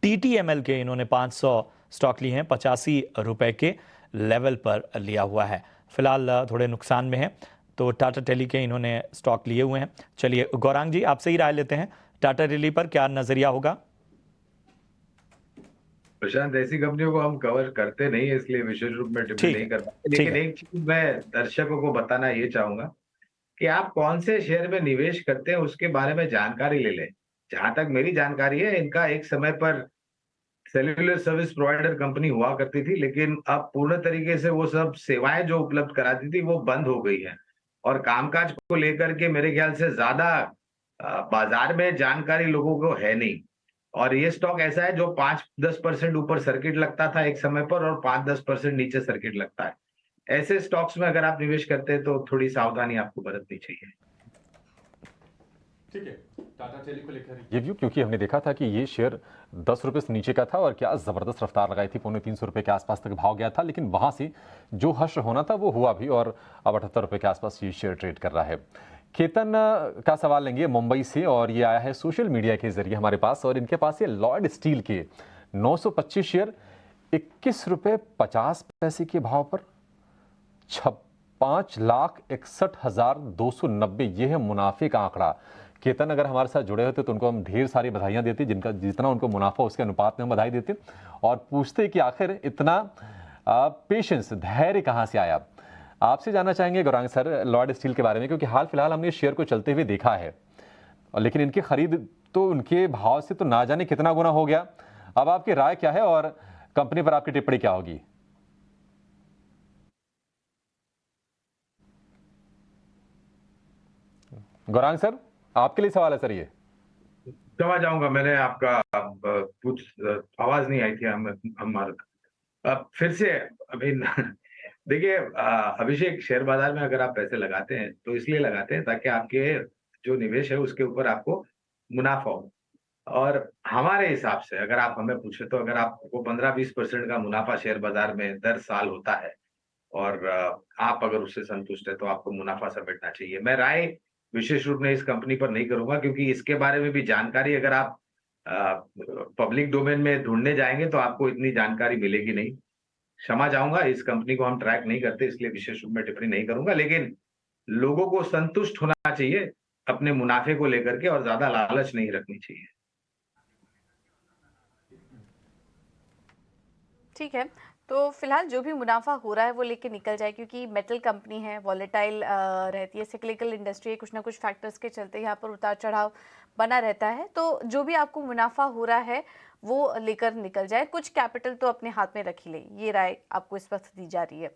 TTML के इन्होंने 500 stock लिए हैं, 85 रुपए के लेवल पर लिया हुआ है। फिलहाल थोड़े नुकसान में है, तो टाटा टेली के इन्होंने स्टॉक लिए हुए हैं। चलिए गौरांग जी, आपसे ही राय लेते हैं, टाटा टेली पर क्या नजरिया होगा? प्रशांत, ऐसी कंपनियों को हम कवर करते नहीं है, इसलिए विशेष रूप में टिप्पणी ठीक नहीं है, कर पाते। ठीक लेकिन है। एक चीज मैं दर्शकों को बताना ये चाहूंगा कि आप कौन से शेयर में निवेश करते हैं उसके बारे में जानकारी ले लें। जहां तक मेरी जानकारी है, इनका एक समय पर सेल्युलर सर्विस प्रोवाइडर कंपनी हुआ करती थी, लेकिन अब पूर्ण तरीके से वो सब सेवाएं जो उपलब्ध कराती थी वो बंद हो गई है। और कामकाज को लेकर के मेरे ख्याल से ज्यादा बाजार में जानकारी लोगों को है नहीं। और ये स्टॉक ऐसा है जो 5-10% ऊपर सर्किट लगता था एक समय पर, और 5-10% नीचे सर्किट लगता है। ऐसे स्टॉक्स में अगर आप निवेश करते हैं तो थोड़ी सावधानी आपको बरतनी चाहिए। ठीक है, टाटा टेली को लेकर ये व्यू, क्योंकि हमने देखा था कि ये शेयर 10 रुपये से नीचे का था और क्या ज़बरदस्त रफ्तार लगाई थी, 350 रुपये के आसपास तक भाव गया था, लेकिन वहाँ से जो हर्ष होना था वो हुआ भी और अब 78 रुपये के आसपास ये शेयर ट्रेड कर रहा है। केतन का सवाल लेंगे मुंबई से, और ये आया है सोशल मीडिया के जरिए हमारे पास, और इनके पास ये लॉयड स्टील के 925 शेयर 21 रुपये 50 पैसे के भाव पर 5,61,290, ये है मुनाफे का आंकड़ा। केतन अगर हमारे साथ जुड़े होते तो उनको हम ढेर सारी बधाइयां देते, जिनका जितना उनको मुनाफा उसके अनुपात में हम बधाई देते, और पूछते कि आखिर इतना पेशेंस, धैर्य कहाँ से आया। आपसे जानना चाहेंगे गौरांग सर लॉयड स्टील के बारे में, क्योंकि हाल फिलहाल हमने इस शेयर को चलते हुए देखा है, और लेकिन इनकी खरीद तो उनके भाव से तो ना जाने कितना गुना हो गया। अब आपकी राय क्या है और कंपनी पर आपकी टिप्पणी क्या होगी? गौरांग सर, आपके लिए सवाल है सर ये। क्षमा चाहूंगा, मैंने आपका कुछ आवाज नहीं आई थी हमारे। अब फिर से अभी देखिए अभिषेक, शेयर बाजार में अगर आप पैसे लगाते हैं तो इसलिए लगाते हैं ताकि आपके जो निवेश है उसके ऊपर आपको मुनाफा हो। और हमारे हिसाब से अगर आप हमें पूछे तो अगर आपको 15-20% का मुनाफा शेयर बाजार में दर साल होता है, और आप अगर उससे संतुष्ट है तो आपको मुनाफा समेटना चाहिए। मैं राय विशेष रूप में इस कंपनी पर नहीं करूंगा, क्योंकि इसके बारे में भी जानकारी अगर आप पब्लिक डोमेन में ढूंढने जाएंगे तो आपको इतनी जानकारी मिलेगी नहीं। क्षमा चाहूंगा, इस कंपनी को हम ट्रैक नहीं करते, इसलिए विशेष रूप में टिप्पणी नहीं करूंगा। लेकिन लोगों को संतुष्ट होना चाहिए अपने मुनाफे को लेकर के, और ज्यादा लालच नहीं रखनी चाहिए। ठीक है, तो फिलहाल जो भी मुनाफा हो रहा है वो लेके निकल जाए, क्योंकि मेटल कंपनी है, वॉलेटाइल रहती है, सिक्लिकल इंडस्ट्री है, कुछ ना कुछ फैक्टर्स के चलते यहाँ पर उतार चढ़ाव बना रहता है। तो जो भी आपको मुनाफा हो रहा है वो लेकर निकल जाए, कुछ कैपिटल तो अपने हाथ में रख ही ले, ये राय आपको इस वक्त दी जा रही है।